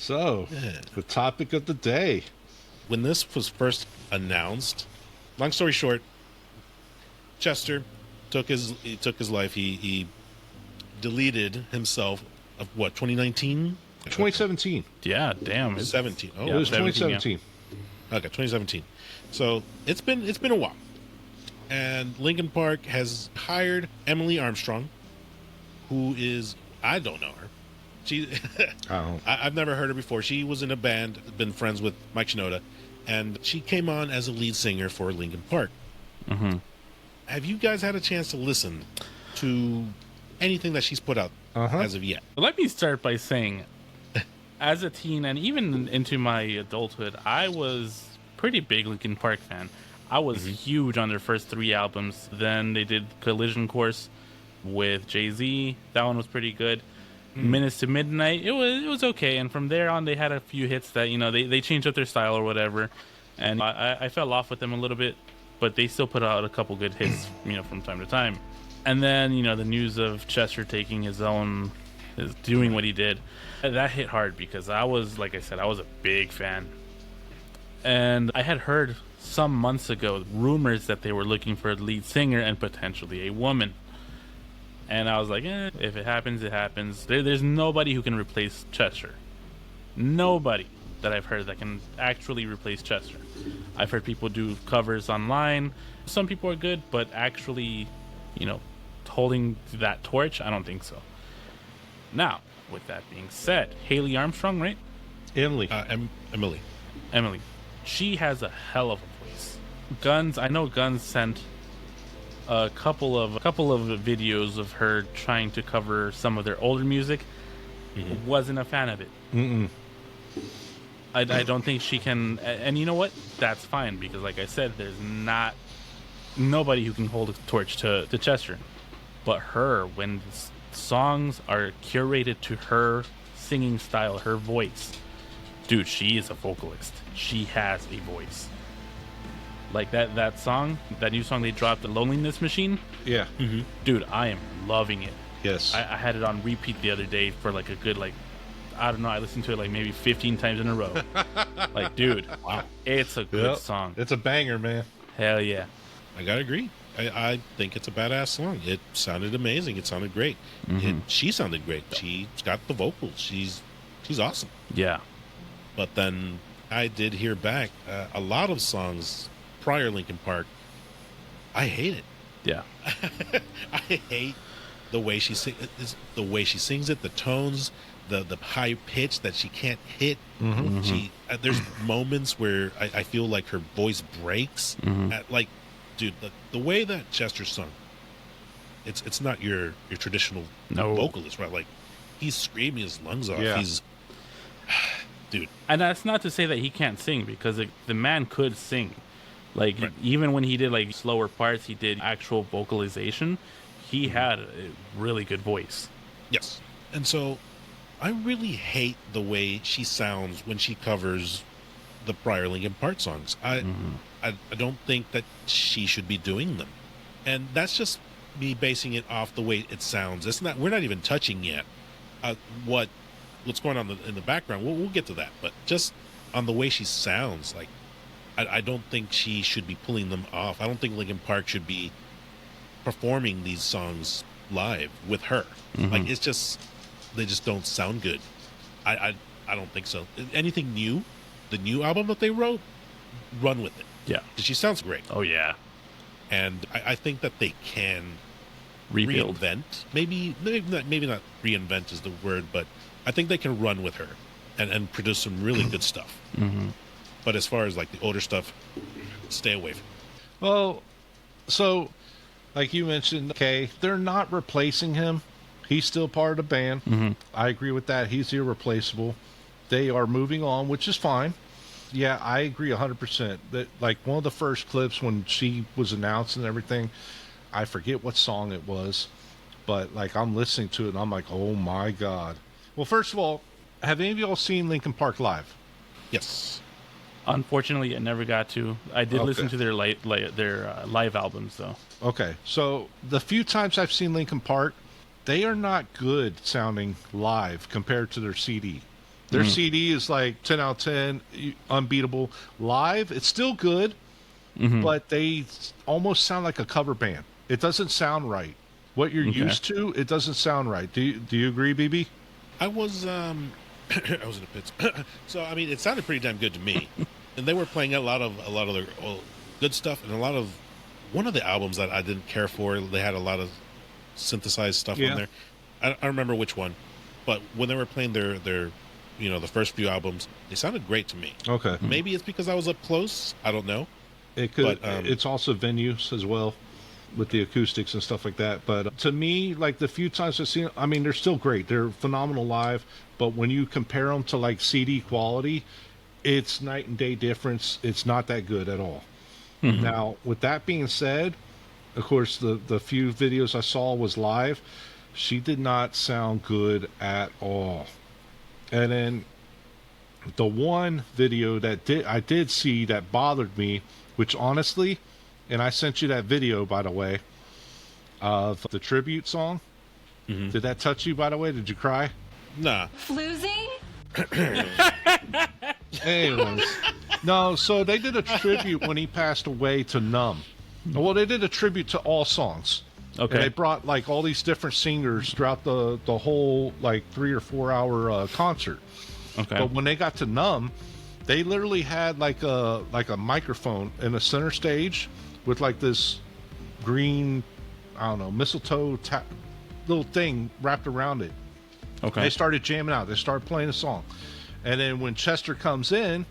So, the topic of the day. When this was first announced, long story short, Chester took his life. He deleted himself of what, 2019? 2017. Yeah, damn. 17. Oh, It was 17, 2017. Okay, 2017. So it's been a while, and Linkin Park has hired Emily Armstrong, who is, I don't know her. She, I've never heard her before. She was in a band, been friends with Mike Shinoda, and she came on as a lead singer for Linkin Park. Mm-hmm. Have you guys had a chance to listen to anything that she's put out as of yet? Let me start by saying, as a teen and even into my adulthood, I was pretty big Linkin Park fan. I was huge on their first 3 albums. Then they did Collision Course with Jay-Z. That one was pretty good. Minutes to Midnight, it was okay. And from there on, they had a few hits that, they changed up their style or whatever. And I fell off with them a little bit, but they still put out a couple good hits, from time to time. And then, the news of Chester taking doing what he did, that hit hard because I was, like I said, I was a big fan. And I had heard some months ago rumors that they were looking for a lead singer and potentially a woman. And I was like, if it happens, it happens. There's nobody who can replace Chester. Nobody that I've heard that can actually replace Chester. I've heard people do covers online. Some people are good, but actually, holding that torch, I don't think so. Now, with that being said, Haley Armstrong, right? Emily. Emily. She has a hell of a voice. gUNzz, I know gUNzz sent a couple of videos of her trying to cover some of their older music. Wasn't a fan of it. I don't think she can, and you know what? That's fine because, like I said, there's nobody who can hold a torch to Chester. But her, when songs are curated to her singing style, her voice, dude, she is a vocalist. She has a voice. Like that song, that new song they dropped, The Loneliness Machine. Yeah. Dude, I am loving it. Yes. I had it on repeat the other day for like a good, I don't know, I listened to it like maybe 15 times in a row. Dude, wow, it's a good song. It's a banger, man. Hell yeah. I gotta agree. I think it's a badass song. It sounded amazing. It sounded great. She sounded great. She's got the vocals. She's awesome. Yeah. But then I did hear back a lot of songs prior Linkin Park. I hate it. Yeah. I hate the way she sings it, the tones, the high pitch that she can't hit. There's moments where I feel like her voice breaks. Dude, the way that Chester sung, it's not your traditional vocalist, right? Like, he's screaming his lungs off. Yeah. Dude. And that's not to say that he can't sing, because the man could sing. Even when he did slower parts, he did actual vocalization. He had a really good voice. Yes. And so I really hate the way she sounds when she covers the prior Linkin Park songs. I don't think that she should be doing them. And that's just me basing it off the way it sounds. We're not even touching yet what's going on in the background. We'll get to that. But just on the way she sounds, I don't think she should be pulling them off. I don't think Linkin Park should be performing these songs live with her. They just don't sound good. I don't think so. Anything new, the new album that they wrote, run with it. Yeah. She sounds great. Oh, yeah. And I think that they can rebuild. Reinvent. Maybe not reinvent is the word, but I think they can run with her and produce some really good stuff. But as far as the older stuff, stay away from it. Well, so like you mentioned, okay, they're not replacing him. He's still part of the band. I agree with that. He's irreplaceable. They are moving on, which is fine. Yeah, I agree 100%. That one of the first clips when she was announced and everything, I forget what song it was, but I'm listening to it and I'm like, oh my God. Well, first of all, have any of y'all seen Linkin Park live? Yes. Unfortunately, I never got to. I did listen to their live albums, though. Okay, so the few times I've seen Linkin Park, they are not good sounding live compared to their CD. Their CD is like 10 out of 10, unbeatable. Live, it's still good, but they almost sound like a cover band. It doesn't sound right. What you're used to, it doesn't sound right. Do you agree, BB? I was I was in the pits. So I mean, it sounded pretty damn good to me. And they were playing a lot of their good stuff, and one of the albums that I didn't care for, they had a lot of synthesized stuff on there. I don't remember which one, but when they were playing their the first few albums, they sounded great to me. Okay. Maybe it's because I was up close. I don't know. It could. But, it's also venues as well, with the acoustics and stuff like that. But to me, like the few times I've seen, I mean, they're still great. They're phenomenal live. But when you compare them to like CD quality, it's night and day difference. It's not that good at all. Now, with that being said, of course, the few videos I saw was live. She did not sound good at all. And then the one video that I did see that bothered me, which honestly, and I sent you that video, by the way, of the tribute song. Did that touch you, by the way? Did you cry? Nah. Floozy? Anyways, no, so they did a tribute when he passed away to Numb. Well, they did a tribute to all songs. Okay. And they brought like all these different singers throughout the whole like 3 or 4 hour concert. Okay. But when they got to Numb, they literally had like a microphone in the center stage with like this green, I don't know, mistletoe little thing wrapped around it. Okay. They started jamming out. They started playing a song. And then when Chester comes in,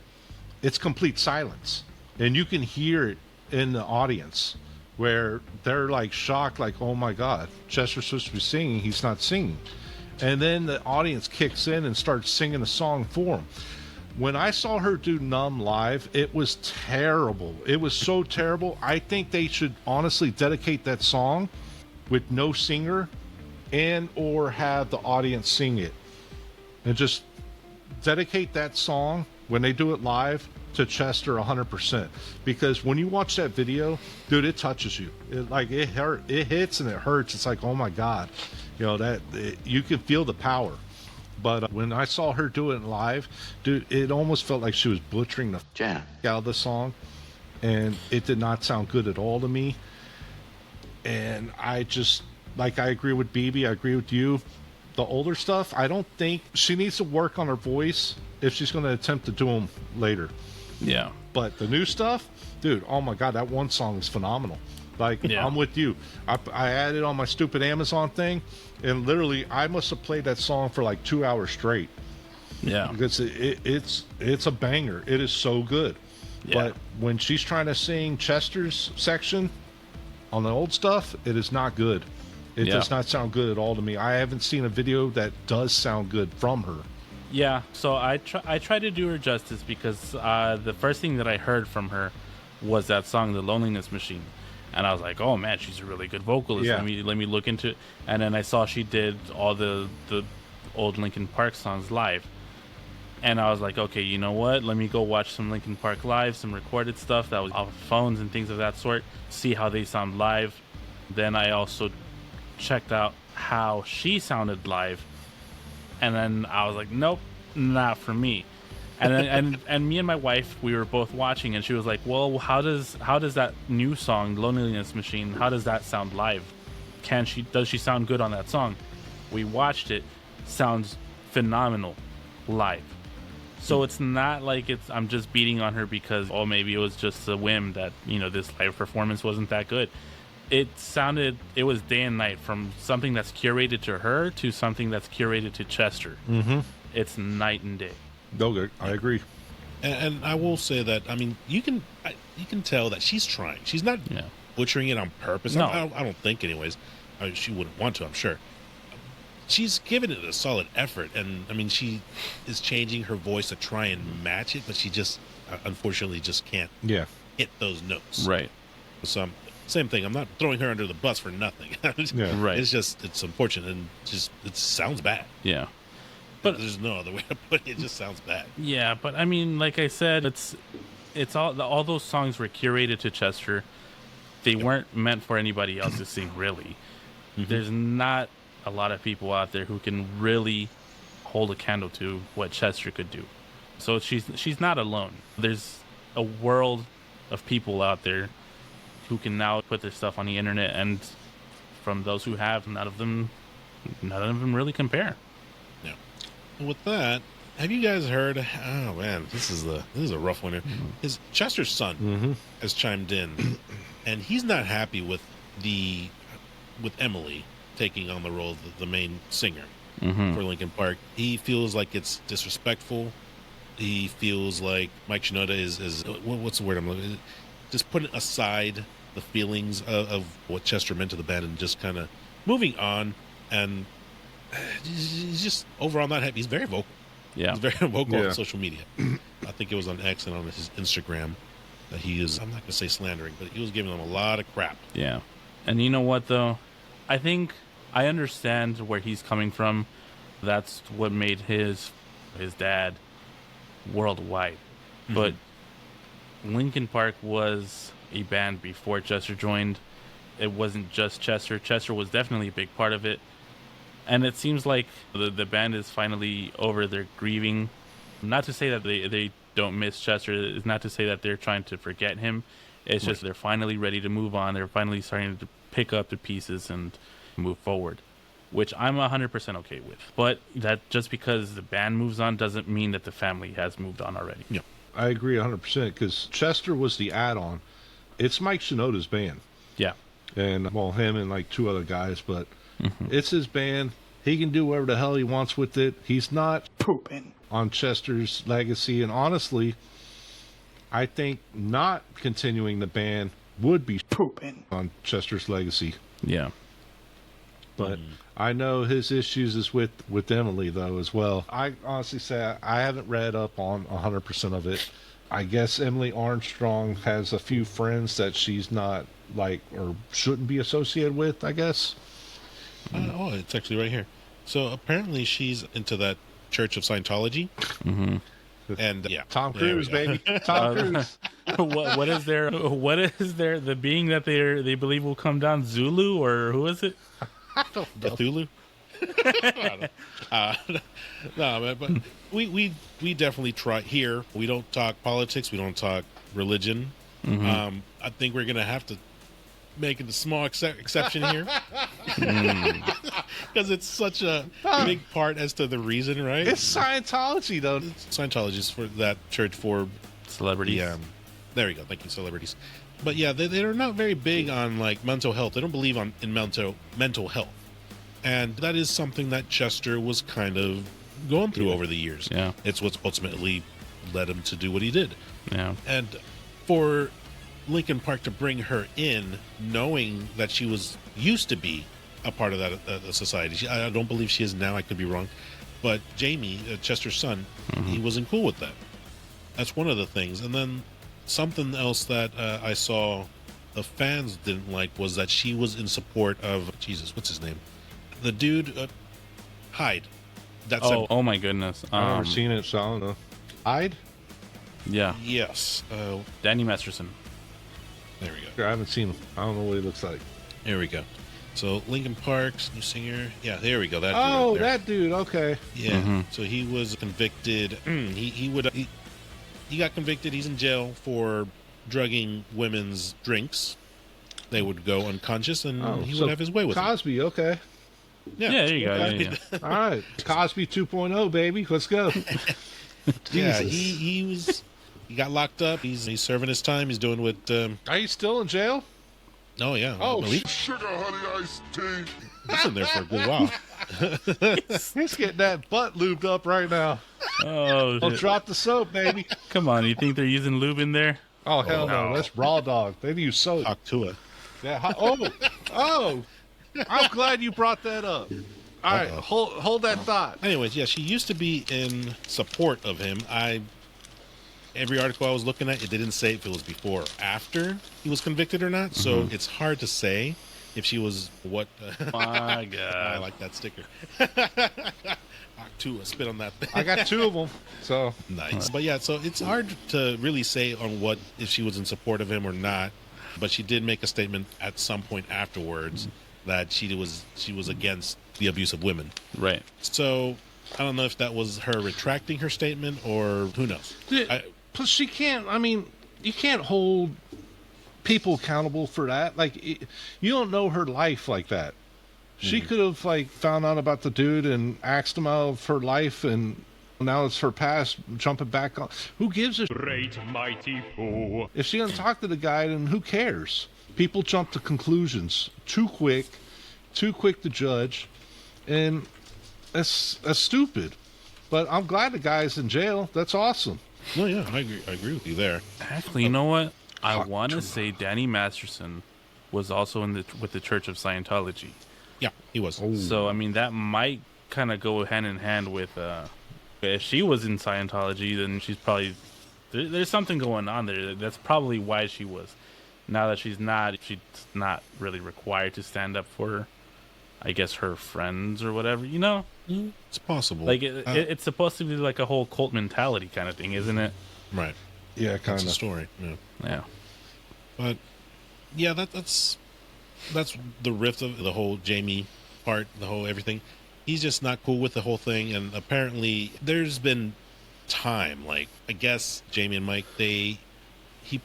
it's complete silence. And you can hear it in the audience where they're like shocked, like, oh my God, Chester's supposed to be singing. He's not singing. And then the audience kicks in and starts singing a song for him. When I saw her do Numb live, it was terrible. It was so terrible. I think they should honestly dedicate that song with no singer and or have the audience sing it. And just dedicate that song when they do it live to Chester 100%. Because when you watch that video, dude, it touches you. It hits and it hurts. It's like, oh my God. You can feel the power. But when I saw her do it live, dude, it almost felt like she was butchering the out of the song. And it did not sound good at all to me. And I just, like, I agree with BB. I agree with you. The older stuff, I don't think she needs to work on her voice if she's going to attempt to do them later. Yeah. But the new stuff, dude, oh my God, that one song is phenomenal. Like, I'm with you. I added on my stupid Amazon thing, and literally I must have played that song for like 2 hours straight. Yeah. Because it's a banger. It is so good. Yeah. But when she's trying to sing Chester's section on the old stuff, it is not good. It does not sound good at all to me. I haven't seen a video that does sound good from her. Yeah, so I try to do her justice because the first thing that I heard from her was that song, The Loneliness Machine. And I was like, oh man, she's a really good vocalist. Yeah. Let me look into it. And then I saw she did all the old Linkin Park songs live. And I was like, okay, you know what? Let me go watch some Linkin Park live, some recorded stuff that was off phones and things of that sort, see how they sound live. Then I also checked out how she sounded live. And then I was like, nope, not for me. And then, and me and my wife, we were both watching, and she was like, well, how does that new song, Loneliness Machine, how does that sound live? Does she sound good on that song? We watched it. Sounds phenomenal live. So it's not like I'm just beating on her because, oh, maybe it was just a whim that, this live performance wasn't that good. It was day and night, from something that's curated to her to something that's curated to Chester. Mm-hmm. It's night and day. Okay, I agree. And I will say that, I mean, you can tell that she's trying. She's not butchering it on purpose. No. I don't think, anyways. She wouldn't want to, I'm sure. She's given it a solid effort, and I mean, she is changing her voice to try and match it, but she just, unfortunately, just can't hit those notes. Right. So, same thing. I'm not throwing her under the bus for nothing. Right. It's unfortunate, and it sounds bad. Yeah. But there's no other way to put it. It just sounds bad. Yeah, but I mean, like I said, it's all those songs were curated to Chester. They weren't meant for anybody else to sing, really. Mm-hmm. There's not a lot of people out there who can really hold a candle to what Chester could do. So she's not alone. There's a world of people out there who can now put their stuff on the internet, and from those who have, none of them really compare. Yeah. And with that, have you guys heard? Oh man, this is a rough one here. His Chester's son has chimed in, and he's not happy with Emily taking on the role of the main singer for Linkin Park. He feels like it's disrespectful. He feels like Mike Shinoda is what's the word I'm looking? Just putting aside the feelings of what Chester meant to the band and just kind of moving on. And he's just overall not happy. He's very vocal. Yeah, he's very vocal on social media. I think it was on X and on his Instagram that he is. I'm not gonna say slandering, but he was giving them a lot of crap. Yeah, and you know what though? I think I understand where he's coming from. That's what made his dad worldwide. But Linkin Park was a band before Chester joined. It wasn't just Chester. Chester was definitely a big part of it. And it seems like the band is finally over their grieving. Not to say that they don't miss Chester. It's not to say that they're trying to forget him. It's just they're finally ready to move on. They're finally starting to pick up the pieces and move forward, which I'm 100% okay with. But that just because the band moves on doesn't mean that the family has moved on already. Yeah, I agree 100% because Chester was the add-on. It's Mike Shinoda's band. Yeah. And, well, him and like two other guys, but it's his band. He can do whatever the hell he wants with it. He's not pooping on Chester's legacy. And honestly, I think not continuing the band would be pooping on Chester's legacy. Yeah. But I know his issues is with Emily, though, as well. I honestly say I haven't read up on 100% of it. I guess Emily Armstrong has a few friends that she's not like or shouldn't be associated with, I guess. Oh, it's actually right here. So apparently she's into that Church of Scientology. And yeah, Tom Cruise, baby. Tom Cruise. What is there? What is there? The being that they believe will come down, Zulu, or who is it? Cthulhu. No, but we definitely try here. We don't talk politics. We don't talk religion. I think we're gonna have to make it a small exception here because it's such a big part as to the reason, right? It's Scientology, though. Scientology is for that church for Celebrities. Yeah, there you go. Thank you, celebrities. But yeah, they're not very big on like mental health. They don't believe in mental health, and that is something that Chester was kind of going through over the years. Yeah, it's what's ultimately led him to do what he did. Yeah, and for Linkin Park to bring her in, knowing that she was used to be a part of that society. I don't believe she is now. I could be wrong, but Jamie, Chester's son, he wasn't cool with that. That's one of the things. And then something else that I saw the fans didn't like was that she was in support of Jesus. What's his name? The dude, Hyde. That's oh my goodness. I've never seen it, so I don't know. Hyde? Yeah. Yes. Danny Masterson. There we go. I haven't seen him. I don't know what he looks like. There we go. So Linkin Park's new singer. Yeah, there we go. That dude right there. That dude. Okay. Yeah. So he was convicted. He got convicted. He's in jail for drugging women's drinks. They would go unconscious, and he would have his way with Cosby. it. Okay. Yeah, there you go. Yeah. All right. Cosby 2.0, baby. Let's go. Yeah, he got locked up. He's serving his time. He's doing what. Are you still in jail? Oh yeah. Oh, sugar honey iced tea. He's in there for a good while. He's getting that butt lubed up right now. Oh, Don't drop the soap, baby. Come on, you think they're using lube in there? Oh hell no. That's raw dog. They use soap. Talk to it. Yeah. Oh. I'm glad you brought that up. All right, hold that thought. Anyways, yeah, she used to be in support of him. Every article I was looking at, it didn't say if it was before or after he was convicted or not. So it's hard to say if she was what. My God, I like that sticker. Two, spit on that thing. I got two of them. So nice. But yeah, so it's hard to really say on what if she was in support of him or not. But she did make a statement at some point afterwards that she was against the abuse of women. Right. So I don't know if that was her retracting her statement or who knows. Plus, she can't. I mean, you can't hold people accountable for that. Like, you don't know her life like that. She could have like found out about the dude and asked him out of her life, and now it's her past jumping back on. Who gives a Great mighty Pooh. if she doesn't talk to the guy? Then who cares? People jump to conclusions too quick to judge, and that's stupid. But I'm glad the guy's in jail. That's awesome. No, yeah, I agree with you there. Actually, you know what? I want to say Danny Masterson was also with the Church of Scientology. Yeah, he was. So, I mean, that might kind of go hand in hand with, if she was in Scientology, then she's probably, there's something going on there. That's probably why she was. Now that she's not really required to stand up for, I guess, her friends or whatever, you know? It's possible. Like, it's supposed to be like a whole cult mentality kind of thing, isn't it? Right. Yeah, That's kind the of. story. Yeah. Yeah. But yeah, that's the rift of the whole Jamie part, the whole everything. He's just not cool with the whole thing, and apparently there's been time. Like, I guess Jamie and Mike, he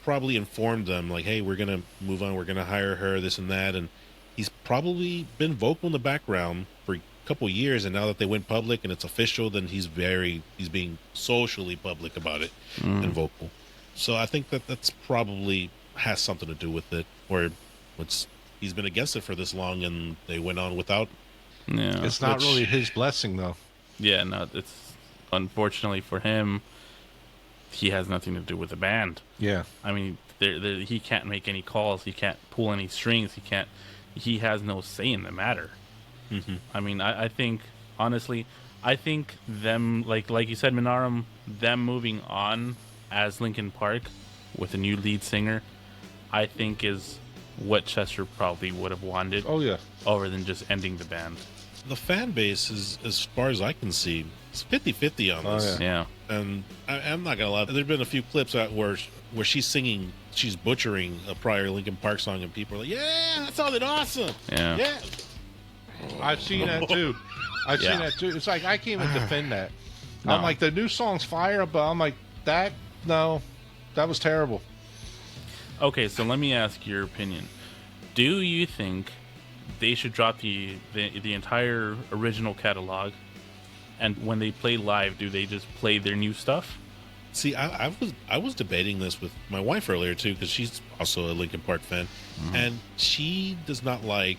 probably informed them like, hey, we're gonna move on, we're gonna hire her, this and that, and he's probably been vocal in the background for a couple years, and now that they went public and it's official, then he's being socially public about it and vocal. So I think that's probably has something to do with it, or he's been against it for this long and they went on without. Yeah. It's not really his blessing, though. Yeah, no, it's unfortunately for him, he has nothing to do with the band. Yeah. I mean, he can't make any calls. He can't pull any strings. He has no say in the matter. Mm-hmm. I mean, I think, honestly, I think them, like you said, Minarum, them moving on as Linkin Park with a new lead singer, I think is what Chester probably would have wanted. Oh, yeah. Over than just ending the band. The fan base is, as far as I can see, it's 50-50 on this. Yeah. And I'm not gonna lie, there's been a few clips out where she's singing, she's butchering a prior Linkin Park song, and people are like, "Yeah, that sounded awesome." Yeah. I've seen that too. I've seen that too. It's like I can't even defend that. No. I'm like, the new song's fire, but I'm like, that was terrible. Okay, so let me ask your opinion. Do you think they should drop the entire original catalog, and when they play live, do they just play their new stuff? See, I was debating this with my wife earlier too, because she's also a Linkin Park fan, and she does not like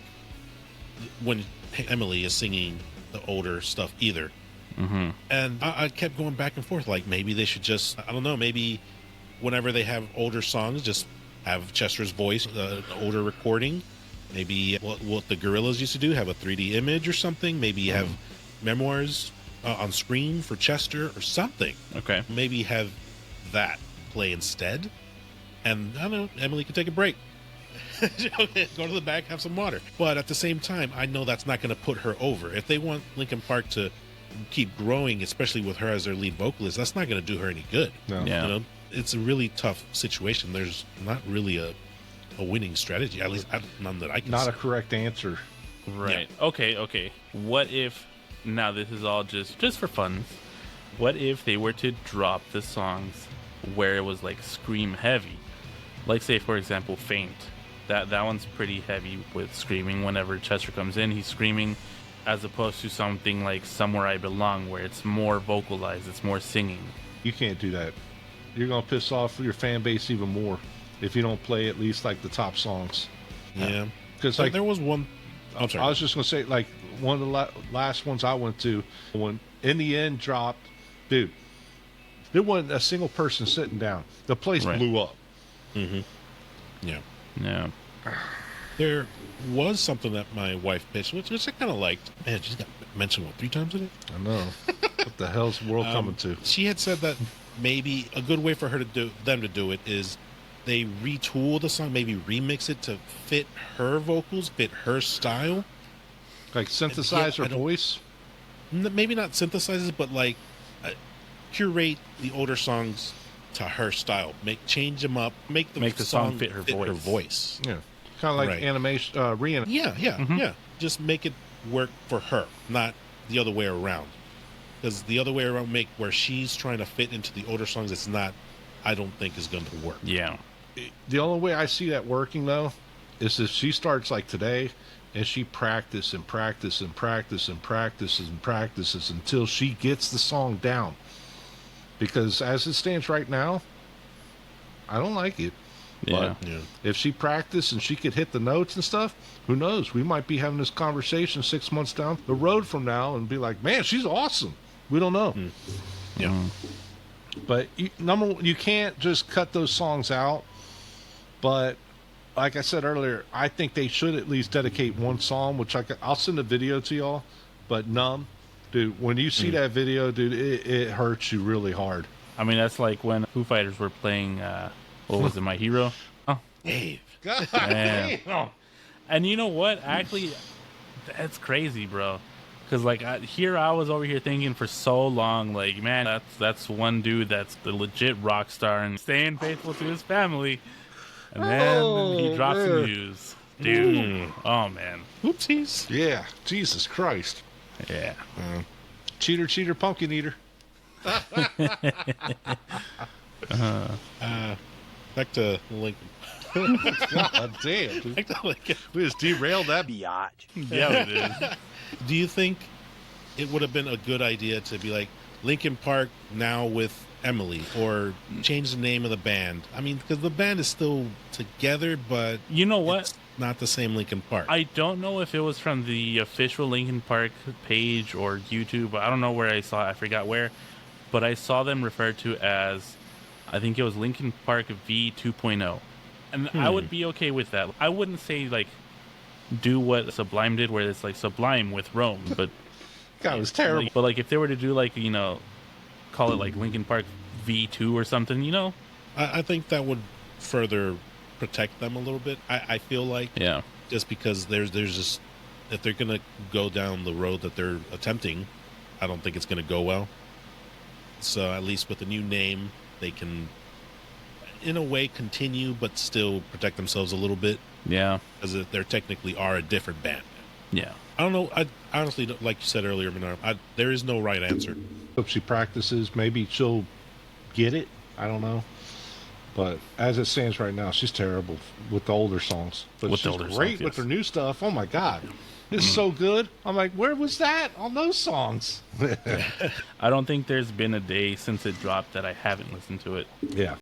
when Emily is singing the older stuff either. And I kept going back and forth, like maybe they should just, I don't know, maybe whenever they have older songs, just have Chester's voice, an older recording. Maybe what the Gorillas used to do, have a 3D image or something. Maybe have memoirs on screen for Chester or something. Okay. Maybe have that play instead. And I don't know, Emily could take a break. Go to the back, have some water. But at the same time, I know that's not going to put her over. If they want Linkin Park to keep growing, especially with her as their lead vocalist, that's not going to do her any good. No. Yeah. You know, it's a really tough situation. There's not really a winning strategy, at least none that I can Not see. a correct answer. Right. Okay. What if, now this is all just for fun, what if they were to drop the songs where it was like scream heavy? Like, say, for example, Faint. That one's pretty heavy with screaming. Whenever Chester comes in, he's screaming, as opposed to something like Somewhere I Belong, where it's more vocalized, it's more singing. You can't do that. You're going to piss off your fan base even more if you don't play at least like the top songs. Yeah. Because Like, like there was one. I'm sorry. I was just going to say, like, one of the last ones I went to, when In the End dropped, dude, there wasn't a single person sitting down. The place Right. blew up. Yeah. Yeah. There was something that my wife pitched, which I kind of liked. Man, she's got mentioned, 3 times in it? I know. What the hell's the world coming to? She had said that maybe a good way for her to do it is they retool the song, maybe remix it to fit her vocals, fit her style. Like synthesize Yeah, I her don't- voice? Maybe not synthesize it, but like curate the older songs to her style. Change them up. Make the song fit her voice. Yeah. Kind of like Right. animation, Yeah. Just make it work for her, not the other way around. Because the other way around, where she's trying to fit into the older songs, it's not. I don't think is going to work. Yeah. The only way I see that working though is if she starts like today and she practices and practices and practices and practices and practices until she gets the song down. Because as it stands right now, I don't like it. Yeah. But if she practiced and she could hit the notes and stuff, who knows? We might be having this conversation 6 months down the road from now and be like, man, she's awesome. We don't know. Yeah. But number one, you can't just cut those songs out. But like I said earlier, I think they should at least dedicate one song, which I'll send a video to y'all. But Numb, dude, when you see that video, dude, it hurts you really hard. I mean, that's like when Foo Fighters were playing, what was it, My Hero? Oh, Dave. God man. damn. And you know what? Actually, that's crazy, bro. Because, like, I was over here thinking for so long, like, man, that's one dude that's the legit rock star and staying faithful to his family. And then he drops the news. Dude. Oh, man. Oopsies. Yeah, Jesus Christ. Yeah. Cheater, cheater, pumpkin eater. Back to Lincoln. God damn, dude. Back to Lincoln. We just derailed that. Yeah, it is. Do you think it would have been a good idea to be like Linkin Park now with Emily, or change the name of the band? I mean, because the band is still together, but You know what? it's not the same Linkin Park. I don't know if it was from the official Linkin Park page or YouTube. I don't know where I saw it. I forgot where. But I saw them referred to as, I think it was Linkin Park V 2.0. And I would be okay with that. I wouldn't say, like, do what Sublime did, where it's like Sublime with Rome. But God, it was terrible. but like, if they were to do, like, call it like Linkin Park V2 or something, I think that would further protect them a little bit. I feel like Yeah. just because there's just, if they're gonna go down the road that they're attempting, I don't think it's gonna go well. So at least with a new name, they can, in a way, continue but still protect themselves a little bit, Yeah. because they technically are a different band. Yeah. I don't know. I honestly, like you said earlier, Minarum, there is no right answer. If she practices, maybe she'll get it. I don't know. But as it stands right now, she's terrible with the older songs. But With the she's older great songs, with yes. her new stuff. Oh my God. It's so good. I'm like, where was that on those songs? I don't think there's been a day since it dropped that I haven't listened to it. Yeah.